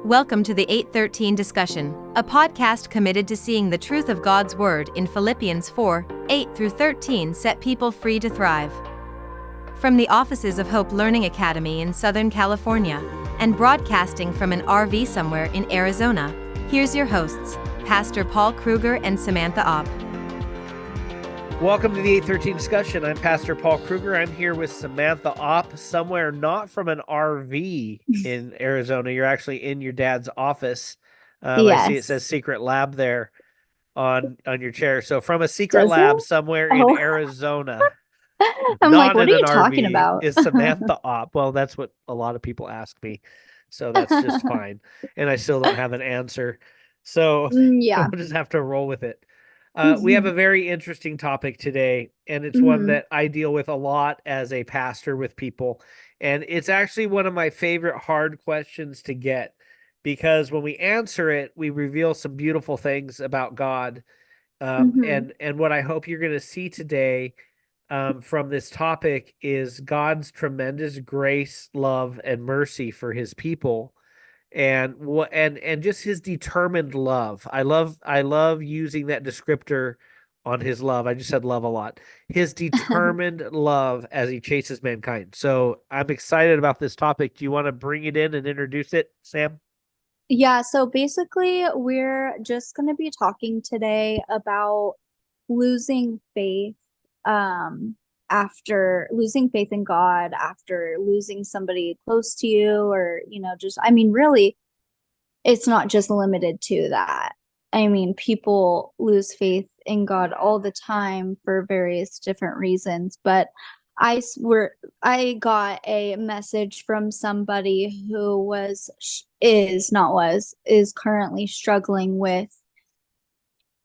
Welcome to the 813 Discussion, a podcast committed to seeing the truth of God's Word in Philippians 4, 8 through 13 set people free to thrive. From the offices of Hope Learning Academy in Southern California, and broadcasting from an RV somewhere in Arizona, here's your hosts, Pastor Paul Krueger and Samantha Opp. Welcome to the 813 Discussion. I'm Pastor Paul Krueger. I'm here with Samantha Opp, somewhere not from an RV in Arizona. You're actually in your dad's office. I see it says secret lab there on your chair. So from a secret Does lab it? somewhere in Oh. Arizona, I'm not like, what in are you an talking RV, about? is Samantha Opp. Well, that's what a lot of people ask me. So that's just fine. And I still don't have an answer. So Yeah. we'll just have to roll with it. We have a very interesting topic today, and it's one that I deal with a lot as a pastor with people. And it's actually one of my favorite hard questions to get, because when we answer it, we reveal some beautiful things about God. And what I hope you're going to see today from this topic is God's tremendous grace, love, and mercy for his people. And just his determined love. I love using that descriptor on his love. I just said love a lot. His determined love as he chases mankind. So I'm excited about this topic. Do you want to bring it in and introduce it, Sam? Yeah, so basically, we're just going to be talking today about losing faith, after losing faith in God, after losing somebody close to you, or, really, it's not just limited to that. I mean, people lose faith in God all the time for various different reasons, but I got a message from somebody who is currently struggling with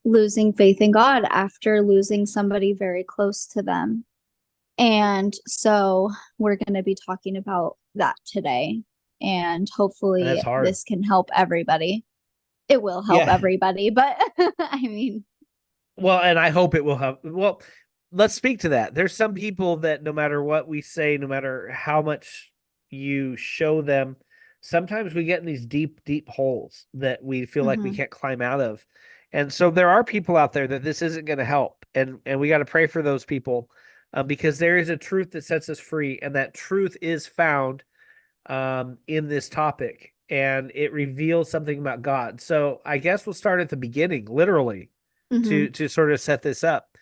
losing faith in God after losing somebody very close to them. And so we're going to be talking about that today. And hopefully this can help everybody. It will help everybody, but I mean. Well, and I hope it will help. Well, let's speak to that. There's some people that no matter what we say, no matter how much you show them, sometimes we get in these deep, deep holes that we feel like we can't climb out of. And so there are people out there that this isn't going to help. And we got to pray for those people because there is a truth that sets us free. And that truth is found in this topic. And it reveals something about God. So I guess we'll start at the beginning, literally, to sort of set this up.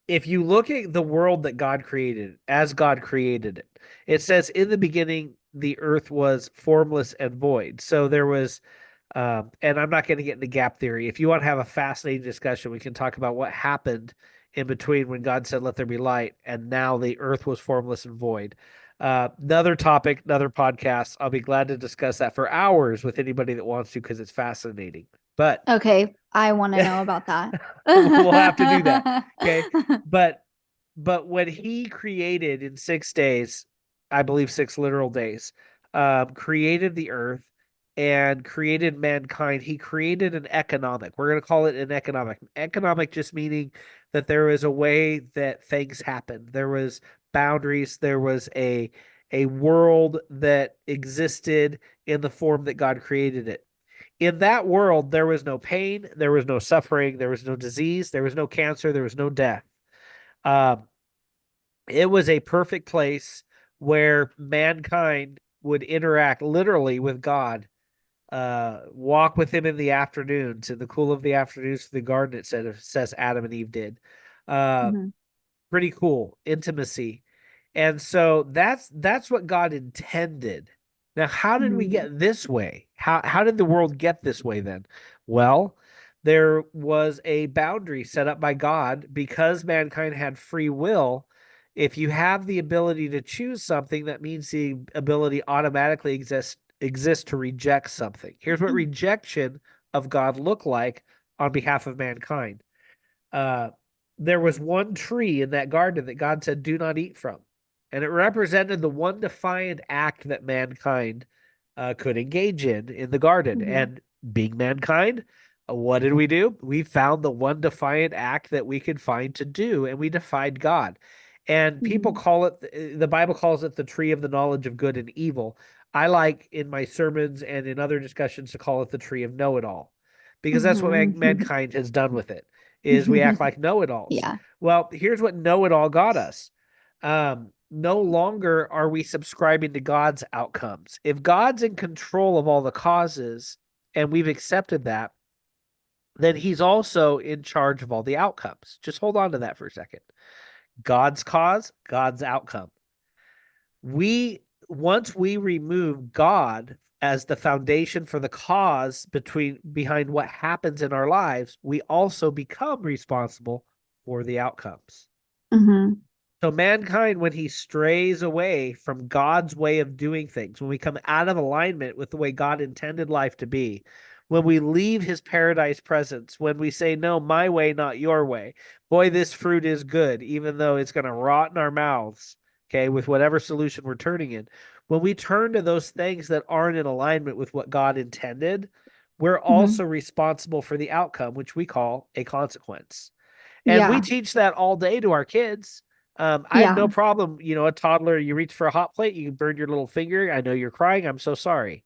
If you look at the world that God created, as God created it, it says in the beginning, the earth was formless and void. So there was, and I'm not going to get into gap theory. If you want to have a fascinating discussion, we can talk about what happened in between when God said, let there be light, and now the earth was formless and void. Another topic, another podcast. I'll be glad to discuss that for hours with anybody that wants to, because it's fascinating. But okay, I want to know about that. We'll have to do that. Okay. But when he created in 6 days, I believe 6 literal days, created the earth and created mankind, he created an economic. We're going to call it an economic. Economic just meaning that there is a way that things happen. There was boundaries. There was a world that existed in the form that God created it. In that world, there was no pain, there was no suffering, there was no disease, there was no cancer, there was no death. It was a perfect place where mankind would interact literally with God, walk with him in the afternoons, in the cool of the afternoons to the garden, it says Adam and Eve did. Pretty cool, intimacy. And so that's what God intended. Now, how did we get this way? How did the world get this way then? Well, there was a boundary set up by God because mankind had free will. If you have the ability to choose something, that means the ability automatically exists to reject something. Here's what rejection of God looked like on behalf of mankind. There was one tree in that garden that God said, do not eat from. And it represented the one defiant act that mankind could engage in the garden. And being mankind, what did we do? We found the one defiant act that we could find to do, and we defied God. And people call it, the Bible calls it the tree of the knowledge of good and evil. I like in my sermons and in other discussions to call it the tree of know-it-all, because that's what Mhm. mankind has done with it, is we act like know-it-alls. Yeah. Well, here's what know-it-all got us. No longer are we subscribing to God's outcomes. If God's in control of all the causes and we've accepted that, then he's also in charge of all the outcomes. Just hold on to that for a second. God's cause, God's outcome. We Once we remove God as the foundation for the cause behind what happens in our lives, we also become responsible for the outcomes. Mhm. So mankind, when he strays away from God's way of doing things, when we come out of alignment with the way God intended life to be, when we leave his paradise presence, when we say, no, my way, not your way, boy, this fruit is good, even though it's going to rot in our mouths, okay, with whatever solution we're turning in. When we turn to those things that aren't in alignment with what God intended, we're Mhm. also responsible for the outcome, which we call a consequence. And we Yeah. teach that all day to our kids. I have Yeah. no problem, a toddler, you reach for a hot plate, you burn your little finger. I know you're crying. I'm so sorry.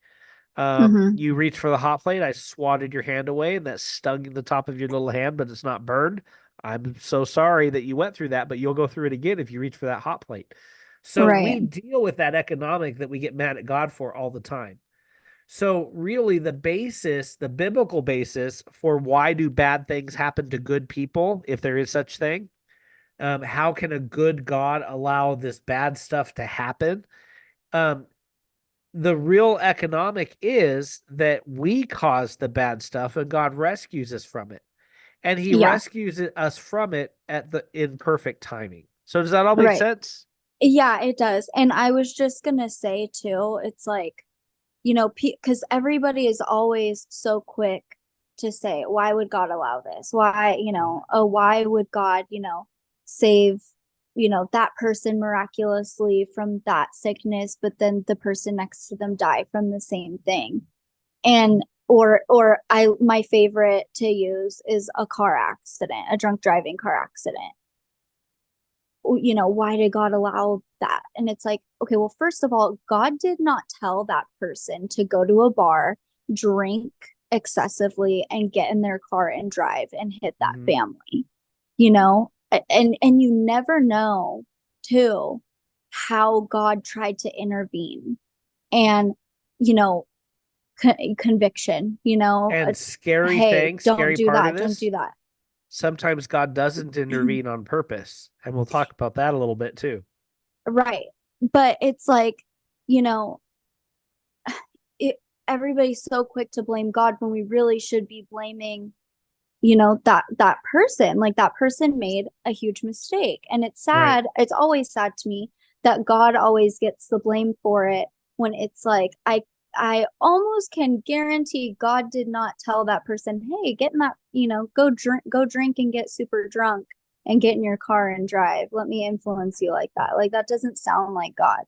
Mhm. You reach for the hot plate. I swatted your hand away and that stung the top of your little hand, but it's not burned. I'm so sorry that you went through that, but you'll go through it again if you reach for that hot plate. So Right. we deal with that economic that we get mad at God for all the time. So really the biblical basis for why do bad things happen to good people, if there is such thing, how can a good God allow this bad stuff to happen? Um, the real economic is that we cause the bad stuff and God rescues us from it. And he Yeah. rescues us from it in perfect timing. So does that all make Right. sense? Yeah, it does. And I was just gonna say too, it's like, because everybody is always so quick to say, why would God allow this? Why, oh, why would God, save, that person miraculously from that sickness, but then the person next to them die from the same thing? And my favorite to use is a car accident, a drunk driving car accident. Why did God allow that? And it's like, okay, well, first of all, God did not tell that person to go to a bar, drink excessively, and get in their car and drive and hit that Mhm. family, you know? And you never know, too, how God tried to intervene and, you know, conviction, And hey, don't scary do part of that, don't this, do that. sometimes God doesn't intervene on purpose. And we'll talk about that a little bit too. Right. But it's like, you know, it everybody's so quick to blame God when we really should be blaming, that person. Like that person made a huge mistake. And it's Right. sad. It's always sad to me that God always gets the blame for it when it's like I almost can guarantee God did not tell that person, "Hey, get in that, go drink and get super drunk and get in your car and drive. Let me influence you like that." Like that doesn't sound like God.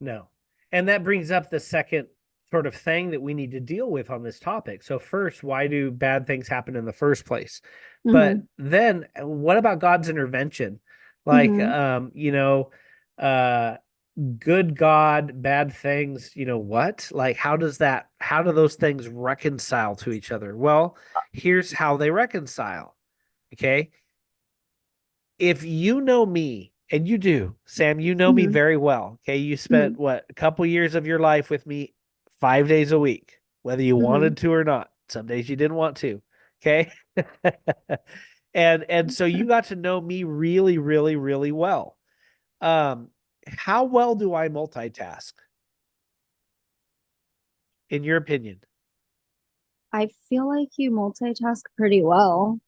No. And that brings up the second sort of thing that we need to deal with on this topic. So first, why do bad things happen in the first place? But Mhm. then what about God's intervention? Like, Mhm. uh, good God, bad things, what? Like, how do those things reconcile to each other? Well, here's how they reconcile. Okay. If you know me, and you do, Sam, you know me Mhm. very well. Okay. You spent Mhm. what, a couple years of your life with me 5 days a week, whether you Mhm. wanted to or not. Some days you didn't want to. Okay. And so you got to know me really, really, really well. Um, how well do I multitask, in your opinion? I feel like you multitask pretty well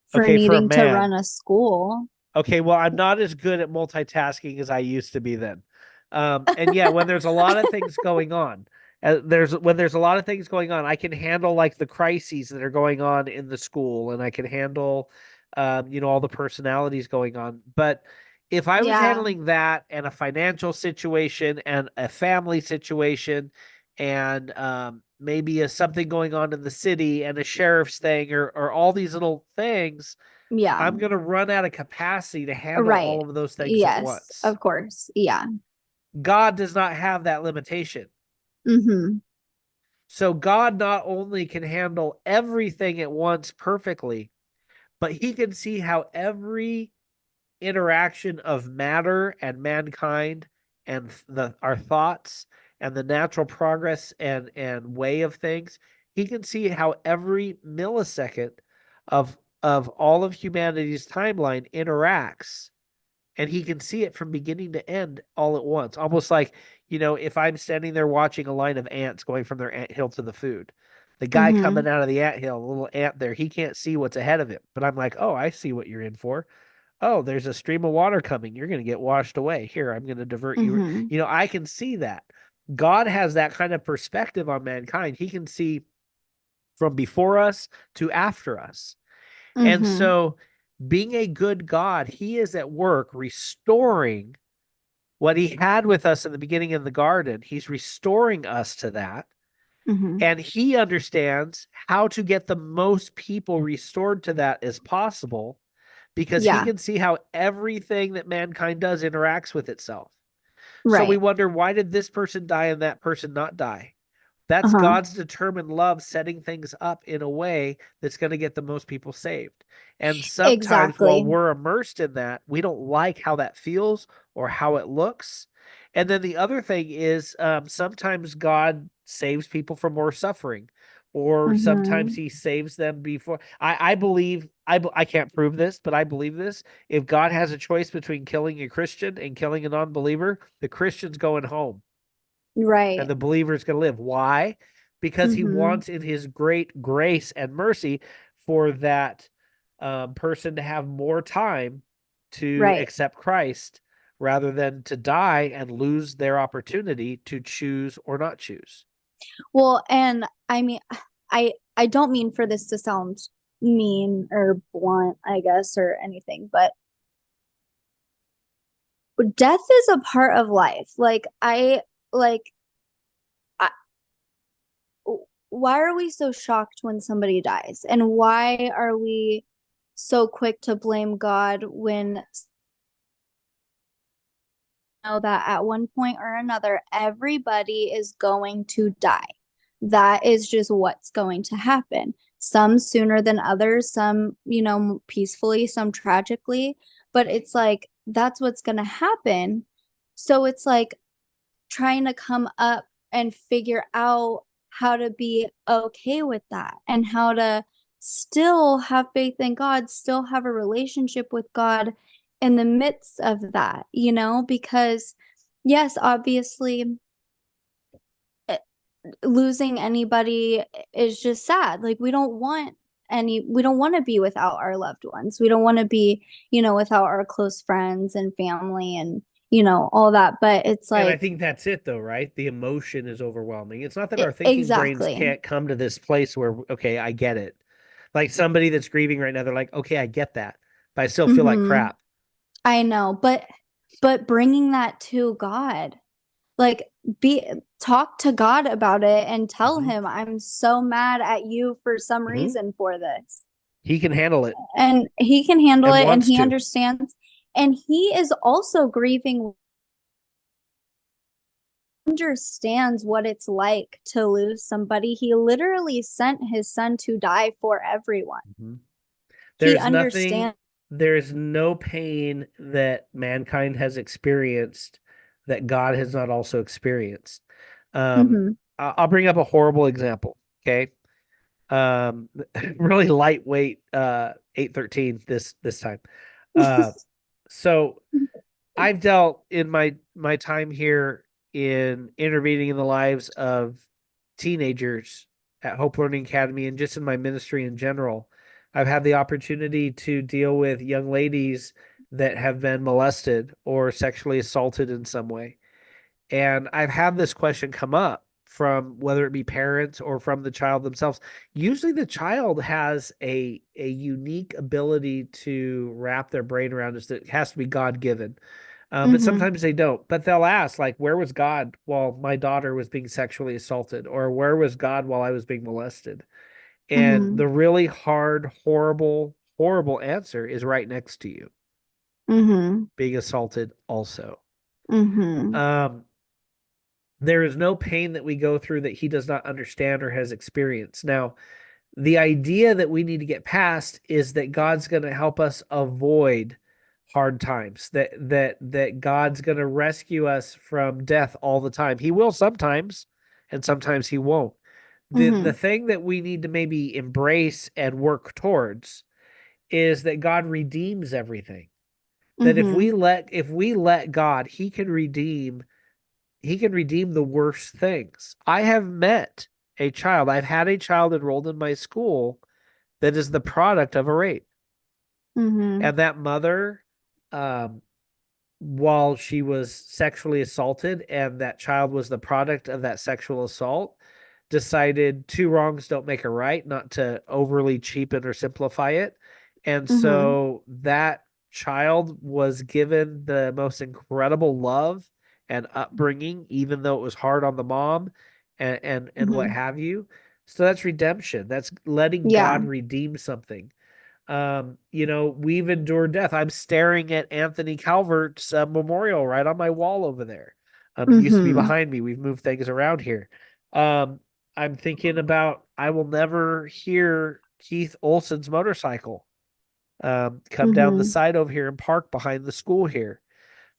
for Okay, for a needing to run man. a school. Okay, well, I'm not as good at multitasking as I used to be then. And yeah, when there's a lot of things going on, there's a lot of things going on, I can handle like the crises that are going on in the school, and I can handle, all the personalities going on. But if I was Yeah. handling that and a financial situation and a family situation and maybe something going on in the city and a sheriff's thing or all these little things, Yeah. I'm going to run out of capacity to handle Right. all of those things at Yes, once. of course. Yeah. God does not have that limitation. Mm-hmm. So God not only can handle everything at once perfectly, but he can see how every interaction of matter and mankind and our thoughts and the natural progress and way of things, he can see how every millisecond of all of humanity's timeline interacts, and he can see it from beginning to end all at once, almost like, if I'm standing there watching a line of ants going from their ant hill to the food, the guy Mm-hmm. coming out of the ant hill, a little ant there, he can't see what's ahead of him, but I'm like, oh, I see what you're in for. Oh, there's a stream of water coming. You're going to get washed away. Here, I'm going to divert you. Mm-hmm. I can see that. God has that kind of perspective on mankind. He can see from before us to after us. And Mm-hmm. so, being a good God, he is at work restoring what he had with us in the beginning of the garden. He's restoring us to that. Mm-hmm. And he understands how to get the most people restored to that as possible, because he Yeah. can see how everything that mankind does interacts with itself. So we Right. wonder, why did this person die and that person not die? That's Uh-huh. God's determined love setting things up in a way that's going to get the most people saved. And sometimes while Exactly. we're immersed in that, we don't like how that feels or how it looks. And then the other thing is, sometimes God saves people from more suffering, or sometimes Mm-hmm. he saves them before. I believe, I can't prove this, but I believe this. If God has a choice between killing a Christian and killing a non-believer, the Christian's going home and Right. the believer is going to live. Why? Because he Mm-hmm. wants, in his great grace and mercy, for that person to have more time to Right. accept Christ, rather than to die and lose their opportunity to choose or not choose. Well, and I mean, I don't mean for this to sound mean or blunt, I guess, or anything, but death is a part of life. Like I, why are we so shocked when somebody dies? And why are we so quick to blame God when know that at one point or another, everybody is going to die. That is just what's going to happen. Some sooner than others, some, peacefully, some tragically, but it's like that's what's going to happen. So it's like trying to come up and figure out how to be okay with that and how to still have faith in God, still have a relationship with God in the midst of that, because yes, obviously eh, losing anybody is just sad. Like we don't want to be without our loved ones. We don't want to be, without our close friends and family and, all that. But it's And I like, think that's it, though, right? The emotion is overwhelming. It's not that our thinking brains exactly. can't come to this place where, okay, I get it. Like somebody that's grieving right now, they're like, okay, I get that, but I still feel like Mm-hmm. crap. I know, but bringing that to God, like be talk to God about it and tell Hmm. him I'm so mad at you for some Hmm. reason for this. He can handle it And he can handle and it and wants he to. understands and he is also grieving, understands what it's like to lose somebody. He literally sent his son to die for everyone. Hmm. He There's nothing, understands. there's no pain that mankind has experienced that God has not also experienced. Um, Mhm. I'll bring up a horrible example. Okay. Um, really lightweight, 813 this time. Uh, so I've dealt in my time here in intervening in the lives of teenagers at Hope Learning Academy, and just in my ministry in general. I've had the opportunity to deal with young ladies that have been molested or sexually assaulted in some way. And I've had this question come up from whether it be parents or from the child themselves. Usually the child has a unique ability to wrap their brain around this that has to be God given. But Mhm. sometimes they don't. But they'll ask, like, where was God while my daughter was being sexually assaulted? Or where was God while I was being molested? And Mhm. the really hard, horrible, horrible answer is right next to you, Mhm. being assaulted also. Mhm. Um, there is no pain that we go through that he does not understand or has experienced. Now, the idea that we need to get past is that God's going to help us avoid hard times, that God's going to rescue us from death all the time. He will sometimes, and sometimes he won't. The Mhm. thing that we need to maybe embrace and work towards is that God redeems everything. That Mhm. if we let God, he can redeem the worst things. I have met a child, I've had a child enrolled in my school that is the product of a rape. Mhm. And that mother, um, while she was sexually assaulted and that child was the product of that sexual assault, decided two wrongs don't make a right, not to overly cheapen or simplify it. And Mhm. so that child was given the most incredible love and upbringing, even though it was hard on the mom and what Mhm. have you. So that's redemption. That's letting Yeah. God redeem something. We've endured death. I'm staring at Anthony Calvert's memorial right on my wall over there. It used to be Mhm. behind me. We've moved things around here. Um, I'm thinking about I will never hear Keith Olson's motorcycle come down the Mhm. side over here and park behind the school here.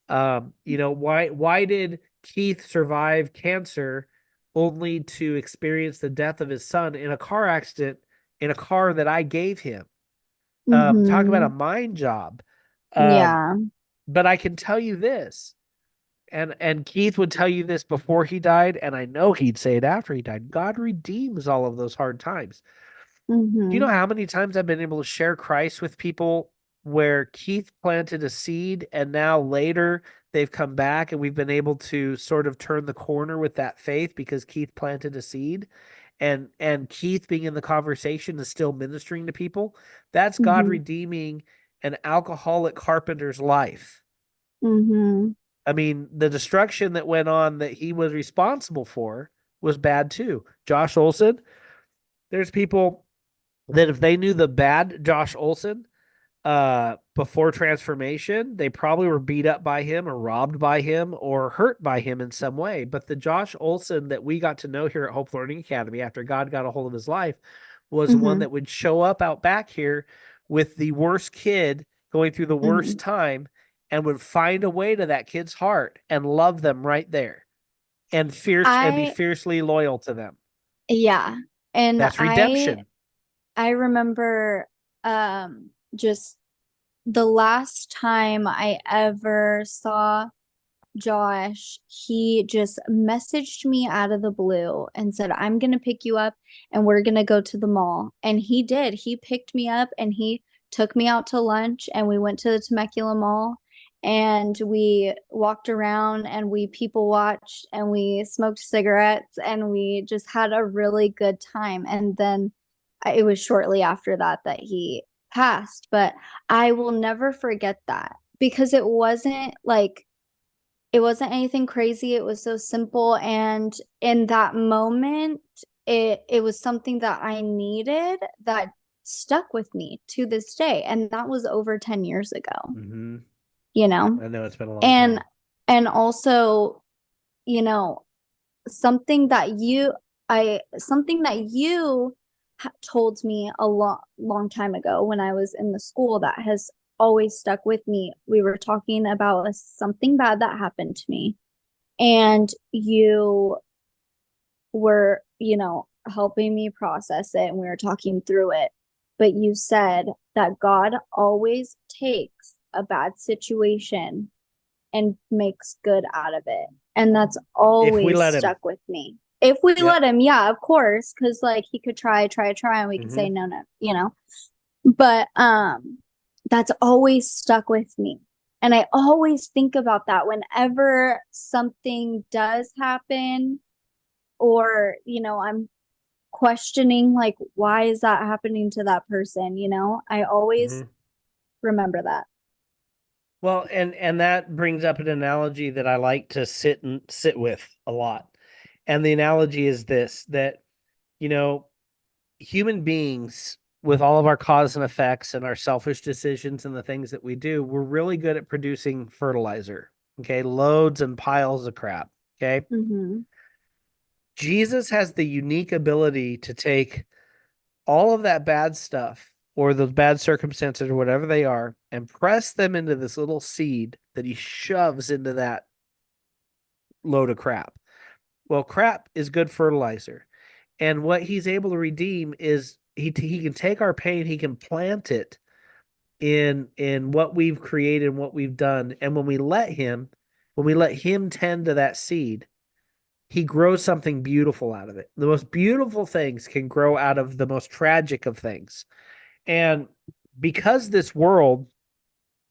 Why did Keith survive cancer only to experience the death of his son in a car accident in a car that I gave him? Talk about a Mhm. mind job. Um, Yeah. but I can tell you this, and Keith would tell you this before he died, and I know he'd say it after he died. God redeems all of those hard times. Do you know Mhm. how many times I've been able to share Christ with people where Keith planted a seed and now later they've come back and we've been able to sort of turn the corner with that faith because Keith planted a seed and Keith being in the conversation is still ministering to people. That's God Mhm. redeeming an alcoholic carpenter's life. Mhm. I mean, the destruction that went on that he was responsible for was bad too. Josh Olson, there's people that if they knew the bad Josh Olson before transformation, they probably were beat up by him or robbed by him or hurt by him in some way. But the Josh Olson that we got to know here at Hope Learning Academy after God got a hold of his life was one Mhm. that would show up out back here with the worst kid going through the worst Mhm. time and would find a way to that kid's heart and love them right there and be I fiercely loyal to them. yeah. And That's redemption. I remember just the last time I ever saw Josh, he just messaged me out of the blue and said, I'm going to pick you up and we're going to go to the mall. And he did. He picked me up and he took me out to lunch and we went to the Temecula Mall and we walked around and we people watched and we smoked cigarettes and we just had a really good time. And then it was shortly after that that he passed. But I will never forget that because it wasn't anything crazy. It was so simple. And in that moment, it was something that I needed that stuck with me to this day. And that was over 10 years ago, Mm-hmm. you know? I know it's been a long And time. and also, you know, something that you told me a long time ago when I was in the school that has always stuck with me. We were talking about something bad that happened to me and you were, helping me process it and we were talking through it. But you said that God always takes a bad situation and makes good out of it. And that's If we always let him. stuck with me. If we Yep. let him, yeah, of course, because like he could try, and we could Mm-hmm. say no, no. But that's always stuck with me. And I always think about that whenever something does happen or, I'm questioning like why is that happening to that person, I always Mm-hmm. remember that. Well, and that brings up an analogy that I like to sit with a lot. And the analogy is this that, you know, human beings with all of our cause and effects and our selfish decisions and the things that we do, we're really good at producing fertilizer. Okay, loads and piles of crap. Okay. Mm-hmm. Jesus has the unique ability to take all of that bad stuff or those bad circumstances or whatever they are and press them into this little seed that he shoves into that load of crap. Well, crap is good fertilizer. And what he's able to redeem is he can take our pain, he can plant it in what we've created and what we've done. And when we let him tend to that seed, he grows something beautiful out of it. The most beautiful things can grow out of the most tragic of things. And because this world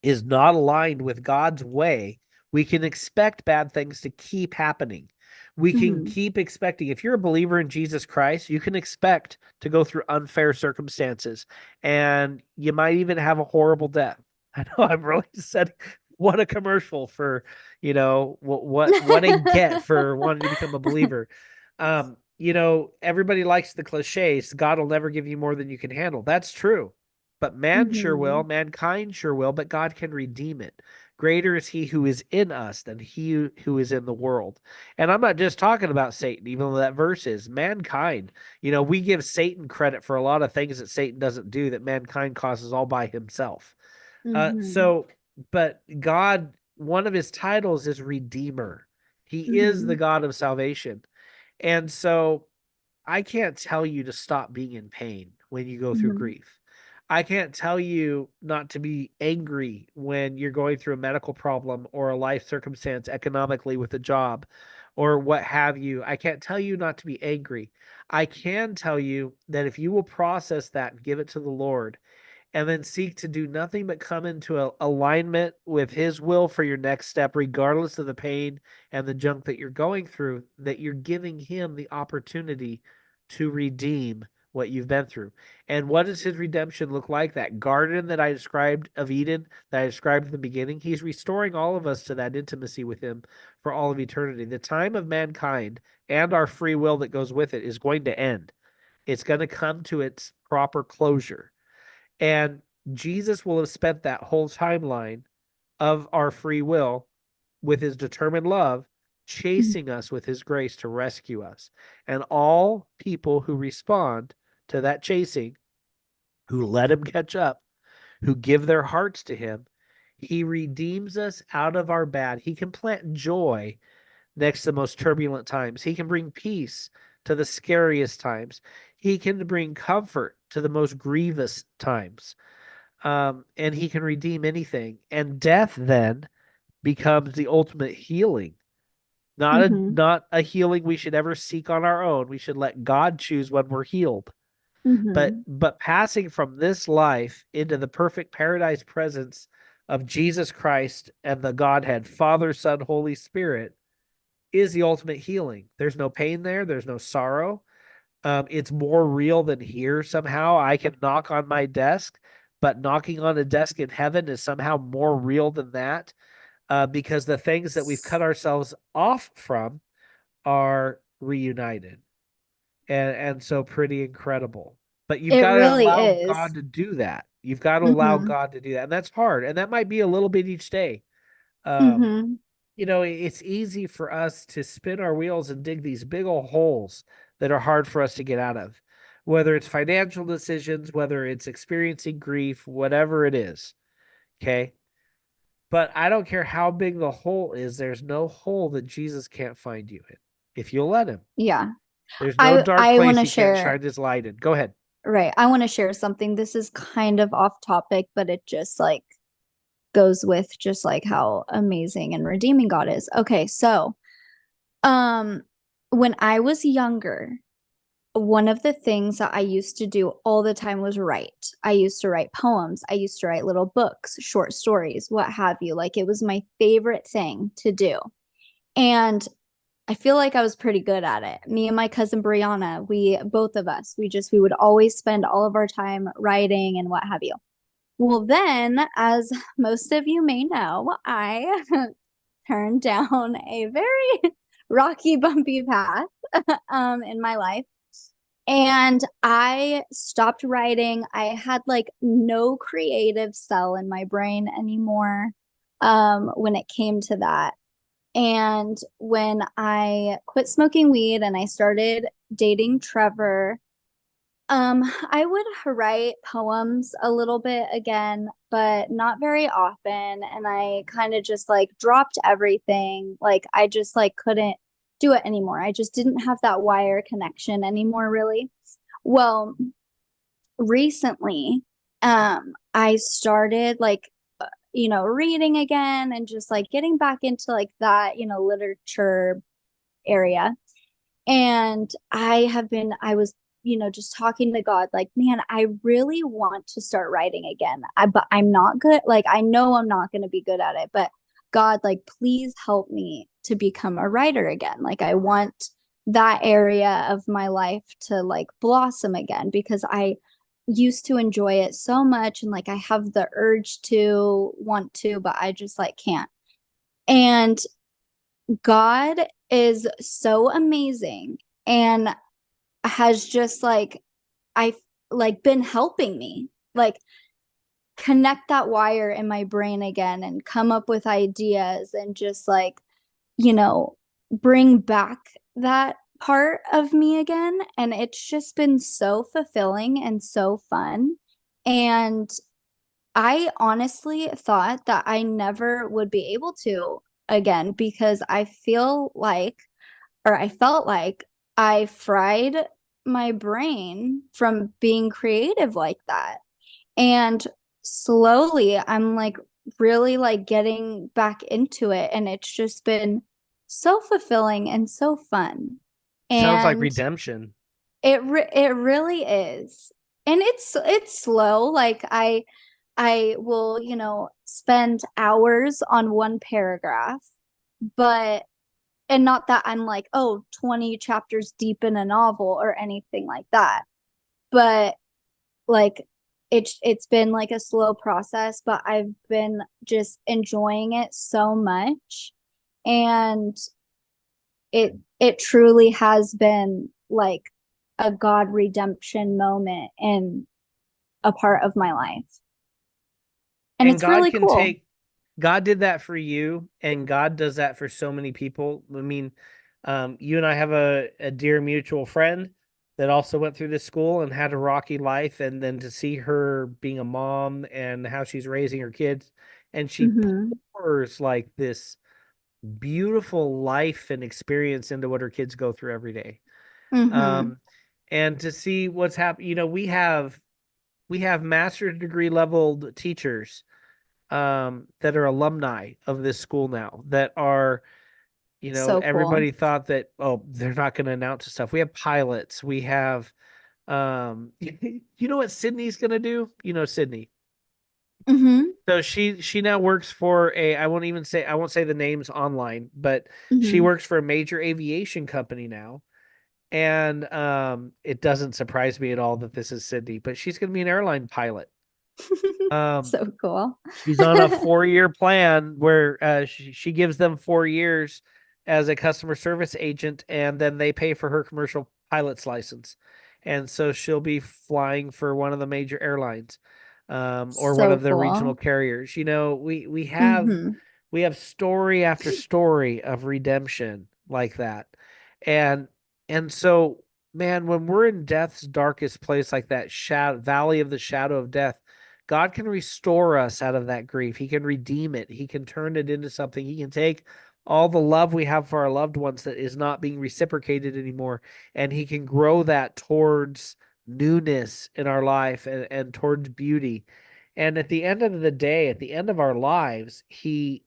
is not aligned with God's way, we can expect bad things to keep happening. We can keep expecting, if you're a believer in Jesus Christ, you can expect to go through unfair circumstances, and you might even have a horrible death. I know I'm really setting, what a commercial for, what a get for wanting to become a believer. Everybody likes the cliches. God will never give you more than you can handle. That's true. But man sure will, mankind sure will, but God can redeem it. Greater is he who is in us than he who is in the world. And I'm not just talking about Satan, even though that verse is mankind. We give Satan credit for a lot of things that Satan doesn't do that mankind causes all by himself. But God, one of his titles is Redeemer. He is the God of salvation. And so I can't tell you to stop being in pain when you go through grief. I can't tell you not to be angry when you're going through a medical problem or a life circumstance economically with a job or what have you. I can't tell you not to be angry. I can tell you that if you will process that and give it to the Lord and then seek to do nothing but come into alignment with his will for your next step, regardless of the pain and the junk that you're going through, that you're giving him the opportunity to redeem what you've been through. And what does his redemption look like? That garden that I described of Eden, that I described in the beginning, he's restoring all of us to that intimacy with him for all of eternity. The time of mankind and our free will that goes with it is going to end. It's going to come to its proper closure. And Jesus will have spent that whole timeline of our free will with his determined love, chasing us with his grace to rescue us. And all people who respond to that chasing, who let him catch up, who give their hearts to him, he redeems us out of our bad. He can plant joy next to the most turbulent times. He can bring peace to the scariest times. He can bring comfort to the most grievous times. And he can redeem anything. And death then becomes the ultimate healing. Not a healing we should ever seek on our own. We should let God choose when we're healed. But passing from this life into the perfect paradise presence of Jesus Christ and the Godhead, Father, Son, Holy Spirit, is the ultimate healing. There's no pain there. There's no sorrow. It's more real than here somehow. I can knock on my desk, but knocking on a desk in heaven is somehow more real than that, because the things that we've cut ourselves off from are reunited. And so pretty incredible. But you've It got to really allow is. God to do that. You've got to allow God to do that. And that's hard. And that might be a little bit each day. Um, it's easy for us to spin our wheels and dig these big old holes that are hard for us to get out of, whether it's financial decisions, whether it's experiencing grief, whatever it is. Okay. But I don't care how big the hole is. There's no hole that Jesus can't find you in if you'll let him. Yeah. There's no I dark I place want to he can't share, shine his light in. Go ahead. right. I want to share something. This is kind of off topic, but it just like goes with just like how amazing and redeeming God is. Okay, so um when I was younger, one of the things that I used to do all the time was write. I used to write poems. I used to write little books, short stories, what have you. Like it was my favorite thing to do. And I feel like I was pretty good at it. Me and my cousin Brianna, both of us, we would always spend all of our time writing and what have you. Well, then, as most of you may know, I turned down a very rocky, bumpy path in my life. And I stopped writing. I had like no creative cell in my brain anymore when it came to that. And when I quit smoking weed and I started dating Trevor, I would write poems a little bit again, but not very often. And I kind of just like dropped everything. Like I just like couldn't do it anymore. I just didn't have that wire connection anymore, really. Well, recently, I started like reading again and just like getting back into like that, literature area. And I was, just talking to God, like, man, I really want to start writing again. But I'm not good. Like, I know I'm not going to be good at it, but God, like, please help me to become a writer again. Like, I want that area of my life to like blossom again because I used to enjoy it so much. And like, I have the urge to want to, but I just like can't. And God is so amazing and has just like I like been helping me like connect that wire in my brain again and come up with ideas and just like, you know, bring back that part of me again. And it's just been so fulfilling and so fun. And I honestly thought that I never would be able to again because I feel like, or I felt like I fried my brain from being creative like that. And slowly I'm like really like getting back into it. And it's just been so fulfilling and so fun. Sounds like And redemption. it really is. And it's slow. Like I will, spend hours on one paragraph, but and not that I'm like, oh, 20 chapters deep in a novel or anything like that. But like it's been like a slow process, but I've been just enjoying it so much. And it truly has been like a God redemption moment in a part of my life. And And it's really cool. God did that for you, and God does that for so many people. I mean, you and I have a dear mutual friend that also went through this school and had a rocky life, and then to see her being a mom and how she's raising her kids, and she Mm-hmm. pours like this beautiful life and experience into what her kids go through every day. Mm-hmm. Um, and to see what's happening, we have master's degree leveled teachers that are alumni of this school now that are, So cool. everybody thought that, oh, they're not going to announce stuff. We have pilots. We have, you know what Sydney's going to do? You know, Sydney. Mm-hmm. So she now works for I won't say the names online, but she Mm-hmm. works for a major aviation company now. And it doesn't surprise me at all that this is Sydney, but she's going to be an airline pilot. Um, So cool. She's on a 4-year plan where she gives them 4 years as a customer service agent, and then they pay for her commercial pilot's license. And so she'll be flying for one of the major airlines, or one So of the regional cool. carriers. Mm-hmm. We have story after story of redemption like that. And so, man, when we're in death's darkest place like that valley of the shadow of death, God can restore us out of that grief. He can redeem it. He can turn it into something. He can take all the love we have for our loved ones that is not being reciprocated anymore, and he can grow that towards newness in our life, and towards beauty. And at the end of the day, at the end of our lives, he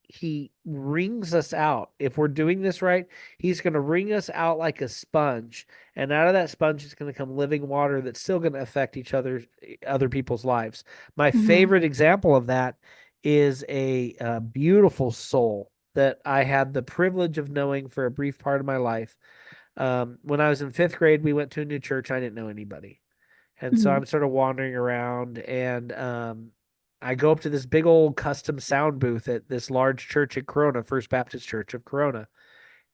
wrings us out. If we're doing this right, he's going to wring us out like a sponge, and out of that sponge is going to come living water that's still going to affect other people's lives. My Mm-hmm. favorite example of that is a beautiful soul that I had the privilege of knowing for a brief part of my life. When I was in fifth grade, we went to a new church. I didn't know anybody. And so Mm-hmm. I'm sort of wandering around, and I go up to this big old custom sound booth at this large church in Corona, First Baptist Church of Corona.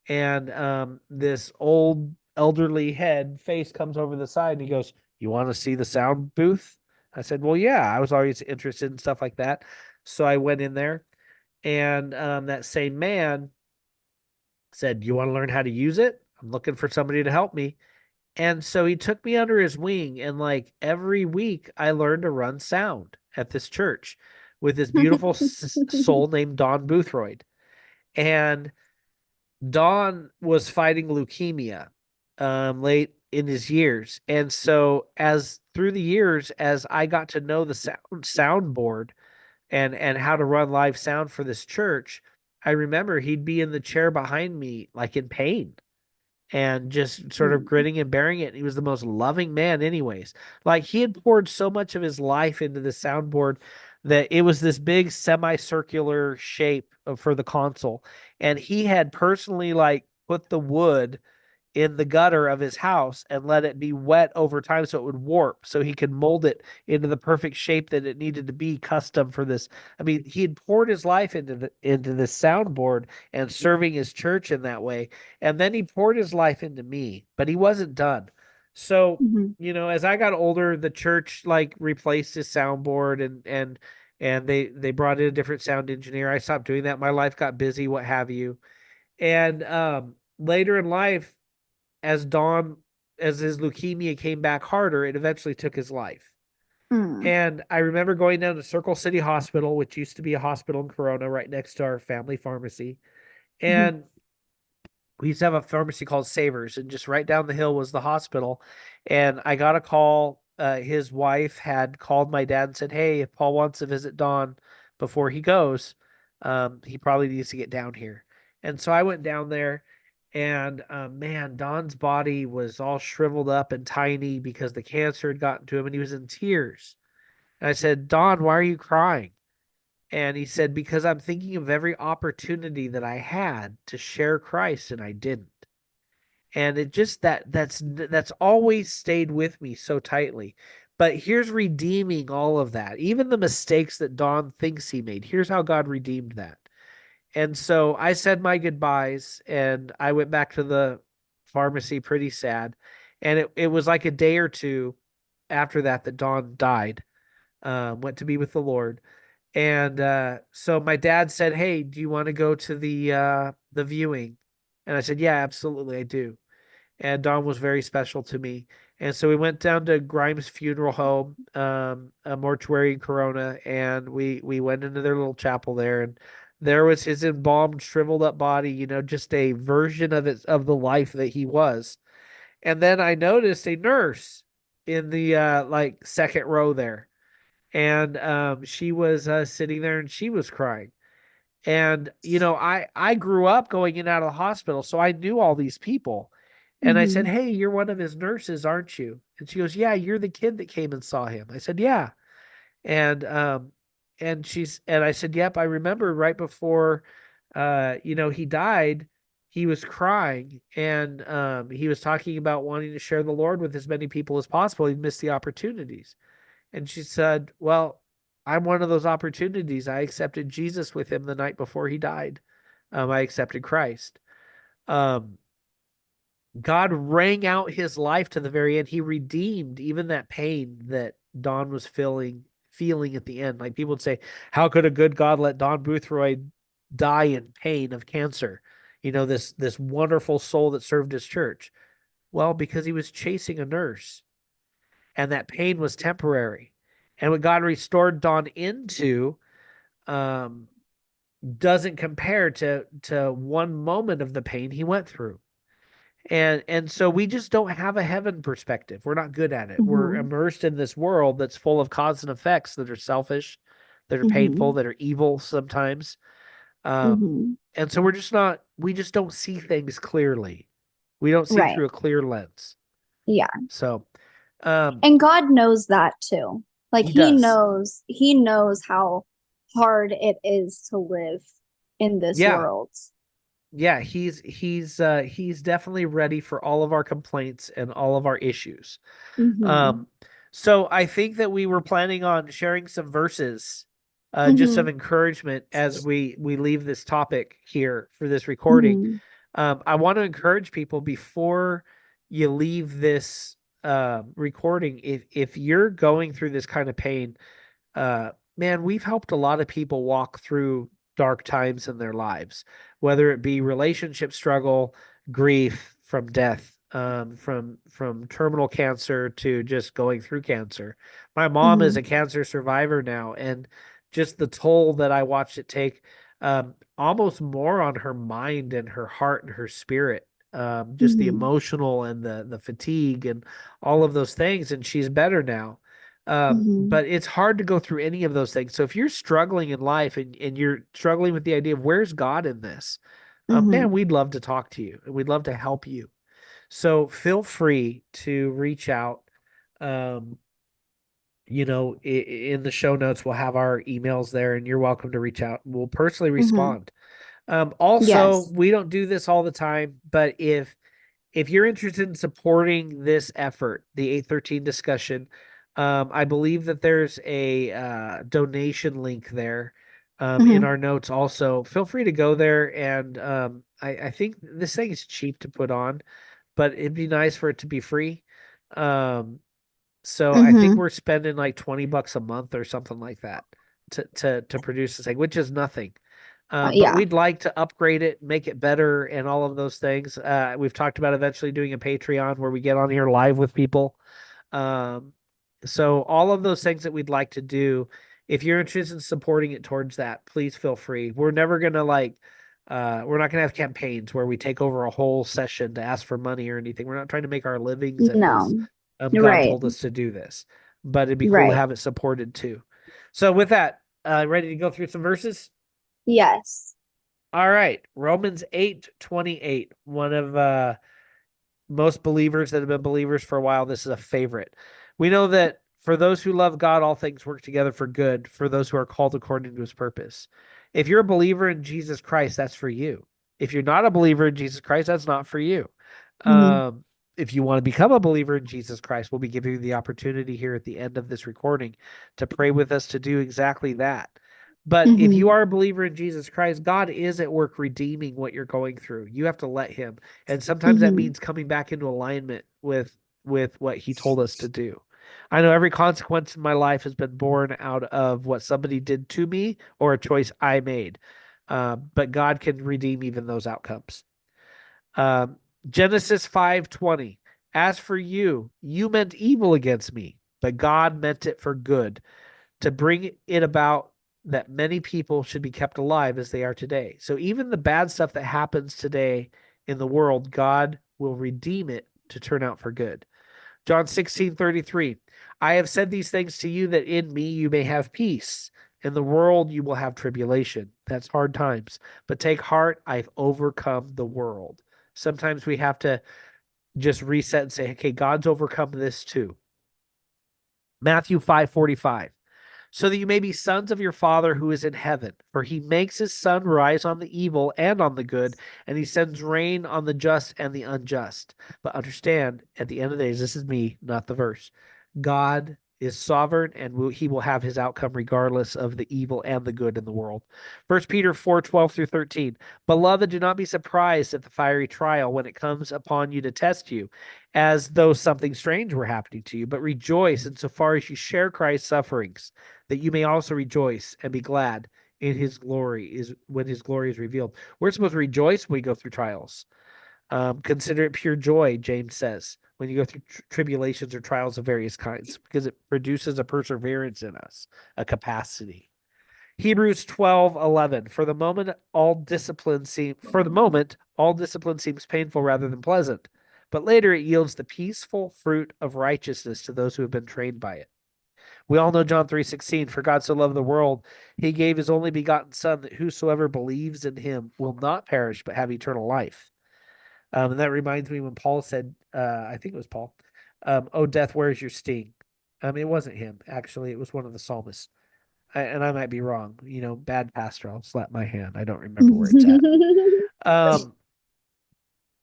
And this old elderly head face comes over the side and he goes, "You want to see the sound booth?" I said, "Well, yeah, I was always interested in stuff like that." So I went in there, and that same man said, "You want to learn how to use it? I'm looking for somebody to help me." And so he took me under his wing, and like every week I learned to run sound at this church with this beautiful soul named Don Boothroyd. And Don was fighting leukemia late in his years. And so as through the years, as I got to know the soundboard and how to run live sound for this church, I remember he'd be in the chair behind me, like in pain and just sort of Mhm. gritting and bearing it. He was the most loving man, anyways. Like he had poured so much of his life into the soundboard that it was this big semicircular shape for the console, and he had personally like put the wood in the gutter of his house and let it be wet over time so it would warp so he could mold it into the perfect shape that it needed to be custom for this. I mean, he had poured his life into this soundboard and serving his church in that way. And then he poured his life into me, but he wasn't done. So, Mhm. as I got older, the church like replaced his soundboard and they brought in a different sound engineer. I stopped doing that. My life got busy, what have you. And later in life, as Don, as his leukemia came back harder, it eventually took his life. Mm. And I remember going down to Circle City Hospital, which used to be a hospital in Corona, right next to our family pharmacy. Mhm. And we used to have a pharmacy called Savers, and just right down the hill was the hospital. And I got a call. His wife had called my dad and said, "Hey, if Paul wants to visit Don before he goes, he probably needs to get down here." And so I went down there, and man, Don's body was all shriveled up and tiny because the cancer had gotten to him, and he was in tears. And I said, "Don, why are you crying?" And he said, "Because I'm thinking of every opportunity that I had to share Christ and I didn't." And it just that's always stayed with me so tightly. But here's redeeming all of that. Even the mistakes that Don thinks he made. Here's how God redeemed that. And so I said my goodbyes and I went back to the pharmacy pretty sad. And it was like a day or two after that that Don died, went to be with the Lord. And so my dad said, "Hey, do you want to go to the viewing?" And I said, "Yeah, absolutely, I do." And Dawn was very special to me. And so we went down to Grimes Funeral Home, a mortuary in Corona, and we went into their little chapel there, and there was his embalmed, shriveled up body, just a version of the life that he was. And then I noticed a nurse in the like second row there, and she was sitting there and she was crying. And I grew up going in and out of the hospital, so I knew all these people. And I said, Mhm. "Hey, you're one of his nurses, aren't you?" And she goes, "Yeah, you're the kid that came and saw him." I said, "Yeah." And and I said, "Yep, I remember right before he died, he was crying and he was talking about wanting to share the Lord with as many people as possible. He missed the opportunities." And she said, "Well, I'm one of those opportunities. I accepted Jesus with him the night before he died. I accepted Christ." Um, God rang out his life to the very end. He redeemed even that pain that Don was feeling at the end. Like people would say, "How could a good God let Don Boothroyd die in pain of cancer?" This wonderful soul that served his church. Well, because he was chasing a nurse, and that pain was temporary. And what God restored Don into um, doesn't compare to one moment of the pain he went through. And so we just don't have a heaven perspective. We're not good at it. We're Mhm. immersed in this world that's full of cause and effects that are selfish, that are painful, Mhm. that are evil sometimes. Um, Mhm. and so we just don't see things clearly. We don't see Right. through a clear lens. Yeah. So, um, And God knows that too. Like he does. he knows how hard it is to live in this Yeah. world. Yeah, he's definitely ready for all of our complaints and all of our issues. Mhm. Um, so I think that we were planning on sharing some verses, just some Mhm. encouragement as we leave this topic here for this recording. Mhm. I want to encourage people before you leave this recording, if you're going through this kind of pain, man, we've helped a lot of people walk through dark times in their lives, whether it be relationship struggle, grief from death, from terminal cancer to just going through cancer. My mom is Mhm. a cancer survivor now, and just the toll that I watched it take, almost more on her mind and her heart and her spirit, just the Mhm. emotional and the fatigue and all of those things. And she's better now. Mhm. But it's hard to go through any of those things. So if you're struggling in life and you're struggling with the idea of where's God in this, man, Mhm. we'd love to talk to you and we'd love to help you. So feel free to reach out. Um, in the show notes, we'll have our emails there, and you're welcome to reach out. We'll personally Mhm. respond. Also, Yes. we don't do this all the time, but if you're interested in supporting this effort, the 813 discussion, I believe that there's a donation link there in Mhm. our notes also. Feel free to go there. And I think this thing is cheap to put on, but it'd be nice for it to be free. Um, so I think Mhm. we're spending like $20 a month or something like that to produce this thing, which is nothing. But Yeah. we'd like to upgrade it, make it better, and all of those things. We've talked about eventually doing a Patreon where we get on here live with people. Um, so all of those things that we'd like to do, if you're interested in supporting it towards that, please feel free. We're never gonna we're not gonna have campaigns where we take over a whole session to ask for money or anything. We're not trying to make our livings at this. No. God Right. told us to do this, but it'd be cool to Right. have it supported too. So with that, ready to go through some verses? Yes. All right, Romans 8:28. One of most believers that have been believers for a while, this is a favorite. We know that for those who love God, all things work together for good, for those who are called according to his purpose. If you're a believer in Jesus Christ, that's for you. If you're not a believer in Jesus Christ, that's not for you. Mhm. Um, if you want to become a believer in Jesus Christ, we'll be giving you the opportunity here at the end of this recording to pray with us to do exactly that. But if you Mhm. are a believer in Jesus Christ, God is at work redeeming what you're going through. You have to let him. And sometimes that Mhm. means coming back into alignment with what he told us to do. I know every consequence in my life has been born out of what somebody did to me or a choice I made. But God can redeem even those outcomes. Um, Genesis 5:20. As for you, you meant evil against me, but God meant it for good, to bring it about that many people should be kept alive as they are today. So even the bad stuff that happens today in the world, God will redeem it to turn out for good. John 16:33. I have said these things to you that in me you may have peace. In the world you will have tribulation. That's hard times. But take heart, I've overcome the world. Sometimes we have to just reset and say, okay, God's overcome this too. Matthew 5:45. So that you may be sons of your Father who is in heaven. For he makes his sun rise on the evil and on the good, and he sends rain on the just and the unjust. But understand, at the end of the days, this is me, not the verse. God is sovereign, and he will have his outcome regardless of the evil and the good in the world. 1 Peter 4:12 through 13. Beloved, do not be surprised at the fiery trial when it comes upon you to test you, as though something strange were happening to you, but rejoice insofar as you share Christ's sufferings, that you may also rejoice and be glad in his glory is when his glory is revealed. We're supposed to rejoice when we go through trials. Consider it pure joy, James says, when you go through tribulations or trials of various kinds, because it produces a perseverance in us, a capacity. Hebrews 12:11. For the moment, all discipline seems painful rather than pleasant, but later it yields the peaceful fruit of righteousness to those who have been trained by it. We all know John 3:16, for God so loved the world, he gave his only begotten son, that whosoever believes in him will not perish but have eternal life. And that reminds me when Paul said, I think it was Paul, "Oh death, where's your sting?" It wasn't him. Actually, it was one of the psalmists. And I might be wrong. Bad pastor, I'll slap my hand. I don't remember where it's at. Um,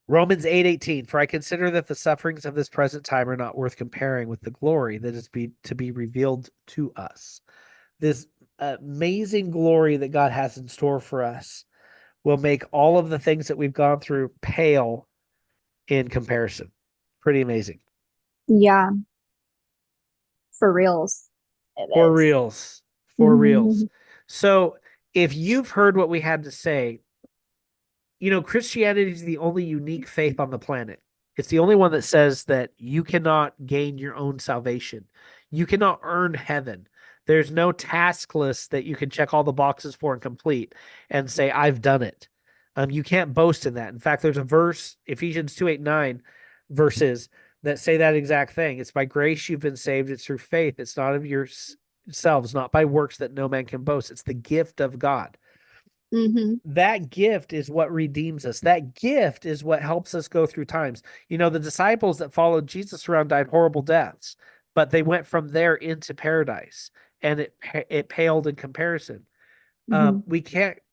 Romans 8:18. For I consider that the sufferings of this present time are not worth comparing with the glory that is to be revealed to us. This amazing glory that God has in store for us will make all of the things that we've gone through pale in comparison. Pretty amazing. Yeah, for reals. It For is. reals. For reals. So if you've heard what we had to say, Christianity is the only unique faith on the planet. It's the only one that says that you cannot gain your own salvation. You cannot earn heaven. There's no task list that you can check all the boxes for and complete and say, I've done it. You can't boast in that. In fact, there's a verse, Ephesians 2:8-9 verses that say that exact thing. It's by grace you've been saved. It's through faith. It's not of yourselves, not by works that no man can boast. It's the gift of God. Mm-hmm. That gift is what redeems us. That gift is what helps us go through times. The disciples that followed Jesus around died horrible deaths, but they went from there into paradise, and it paled in comparison. Mm-hmm.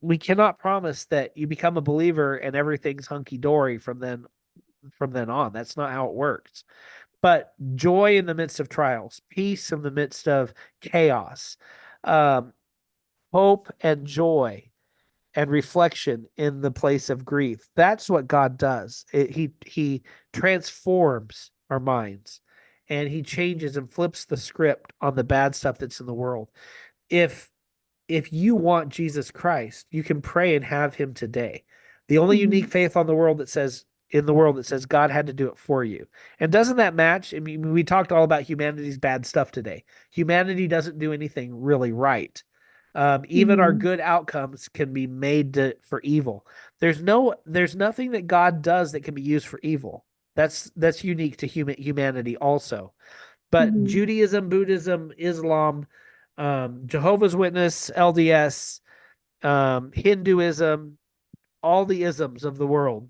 We cannot promise that you become a believer and everything's hunky dory from then on. That's not how it works. But joy in the midst of trials, peace in the midst of chaos, hope and joy and reflection in the place of grief. That's what God does. He transforms our minds, and he changes and flips the script on the bad stuff that's in the world. If you want Jesus Christ, you can pray and have him today. The only unique faith on the world that says God had to do it for you. And doesn't that match? I mean, we talked all about humanity's bad stuff today. Humanity doesn't do anything really right. Even our good outcomes can be made for evil. There's nothing that God does that can be used for evil. That's unique to humanity also. But Judaism, Buddhism, Islam, Jehovah's Witness, LDS, Hinduism, all the isms of the world,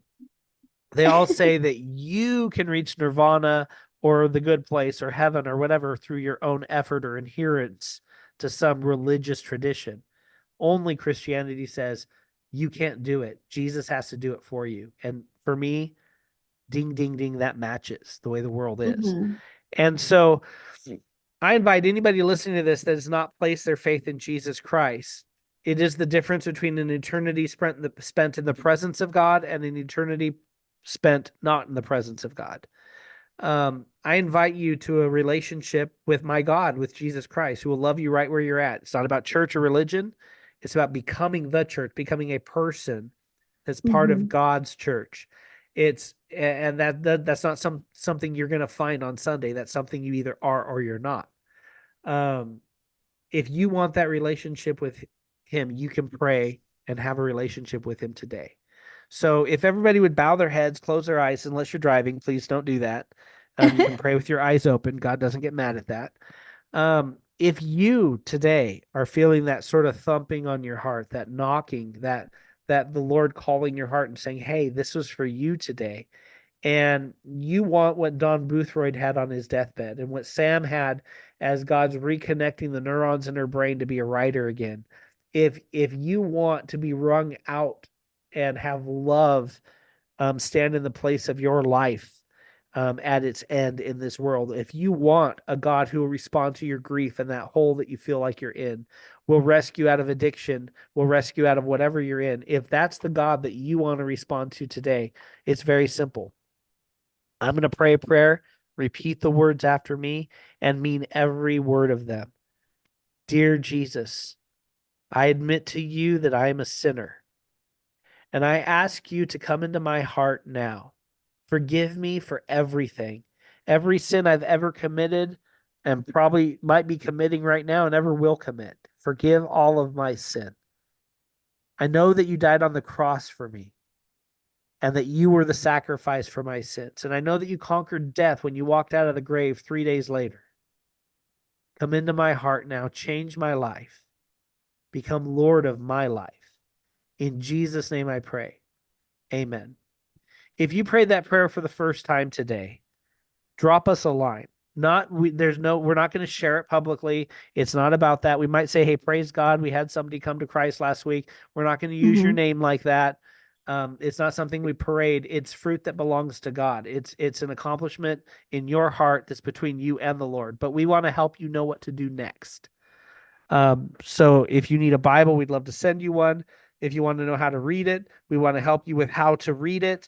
they all say that you can reach nirvana or the good place or heaven or whatever through your own effort or adherence to some religious tradition. Only Christianity says you can't do it. Jesus has to do it for you. And for me, ding, ding, ding, that matches the way the world is. And so I invite anybody listening to this that has not placed their faith in Jesus Christ. It is the difference between an eternity spent in the presence of God and an eternity spent not in the presence of God. I invite you to a relationship with my God, with Jesus Christ, who will love you right where you're at. It's not about church or religion. It's about becoming the church, becoming a person that's part of God's church. That's not something you're going to find on Sunday. That's something you either are or you're not. If you want that relationship with him, you can pray and have a relationship with him today. So if everybody would bow their heads, close their eyes, unless you're driving, please don't do that. You can pray with your eyes open. God doesn't get mad at that. If you today are feeling that sort of thumping on your heart, that knocking, that the Lord calling your heart and saying, hey, this was for you today, and you want what Don Boothroyd had on his deathbed and what Sam had as God's reconnecting the neurons in her brain to be a writer again. If you want to be wrung out and have love stand in the place of your life at its end in this world, if you want a God who will respond to your grief and that hole that you feel like you're in, will rescue out of addiction, will rescue out of whatever you're in, if that's the God that you want to respond to today, it's very simple. I'm going to pray a prayer, repeat the words after me, and mean every word of them. Dear Jesus, I admit to you that I am a sinner, and I ask you to come into my heart now. Forgive me for everything, every sin I've ever committed and probably might be committing right now and ever will commit. Forgive all of my sin. I know that you died on the cross for me and that you were the sacrifice for my sins. And I know that you conquered death when you walked out of the grave 3 days later. Come into my heart now, change my life, become Lord of my life. In Jesus' name I pray. Amen. If you prayed that prayer for the first time today, drop us a line. We're not going to share it publicly. It's not about that. We might say, hey, praise God, we had somebody come to Christ last week. We're not going to use your name like that. It's not something we parade. It's fruit that belongs to God. It's an accomplishment in your heart that's between you and the Lord. But we want to help you know what to do next. So if you need a Bible, we'd love to send you one. If you want to know how to read it, we want to help you with how to read it.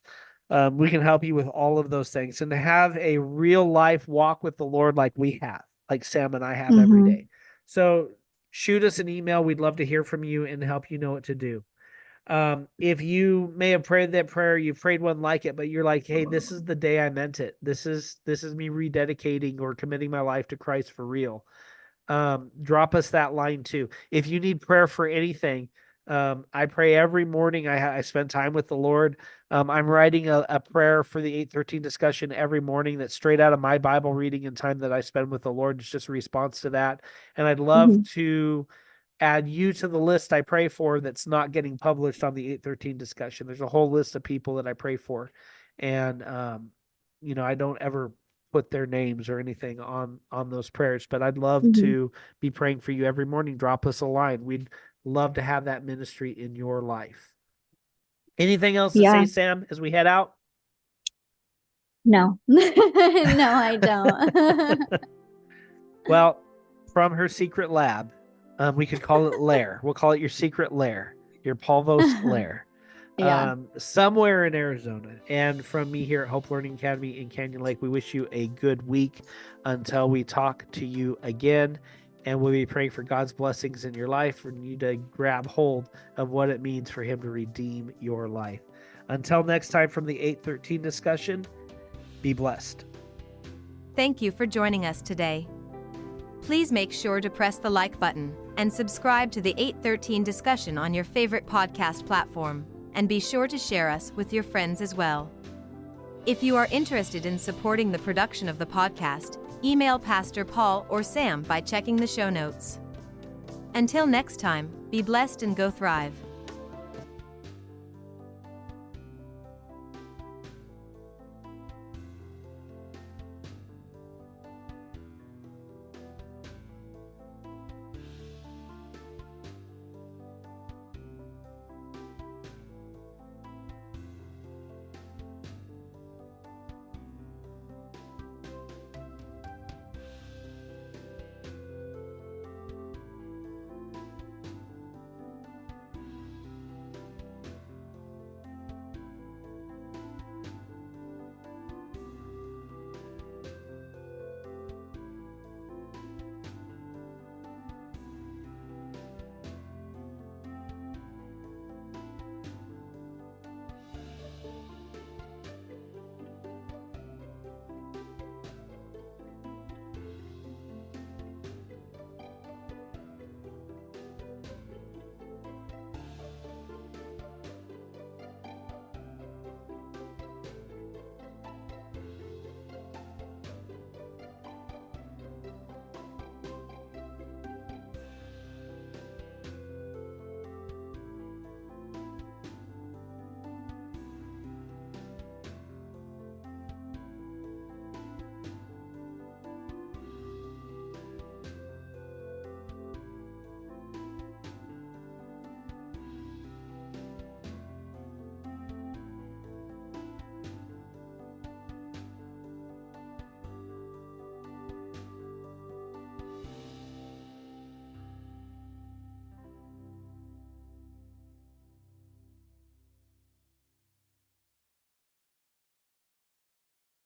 We can help you with all of those things, and to have a real life walk with the Lord like we have, like Sam and I have every day. So shoot us an email. We'd love to hear from you and help you know what to do. If you may have prayed that prayer, you prayed one like it, but you're like, hey, this is the day I meant it. This is me rededicating or committing my life to Christ for real. Drop us that line too. If you need prayer for anything, I pray every morning. I spend time with the Lord. I'm writing a prayer for the 8:13 discussion every morning that's straight out of my Bible reading and time that I spend with the Lord. It's just a response to that. And I'd love to add you to the list I pray for that's not getting published on the 8:13 discussion. There's a whole list of people that I pray for. And, I don't ever put their names or anything on those prayers, but I'd love to be praying for you every morning. Drop us a line. We'd love to have that ministry in your life. Anything else to say, Sam, as we head out? No. No, I don't. Well, from her secret lab, we could call it lair. We'll call it your secret lair, your Polvos lair. Somewhere in Arizona. And from me here at Hope Learning Academy in Canyon Lake, we wish you a good week until we talk to you again. And we'll be praying for God's blessings in your life, for you to grab hold of what it means for him to redeem your life. Until next time, from the 8:13 discussion, be blessed. Thank you for joining us today. Please make sure to press the like button and subscribe to the 8:13 discussion on your favorite podcast platform, and be sure to share us with your friends as well. If you are interested in supporting the production of the podcast, email Pastor Paul or Sam by checking the show notes. Until next time, be blessed and go thrive.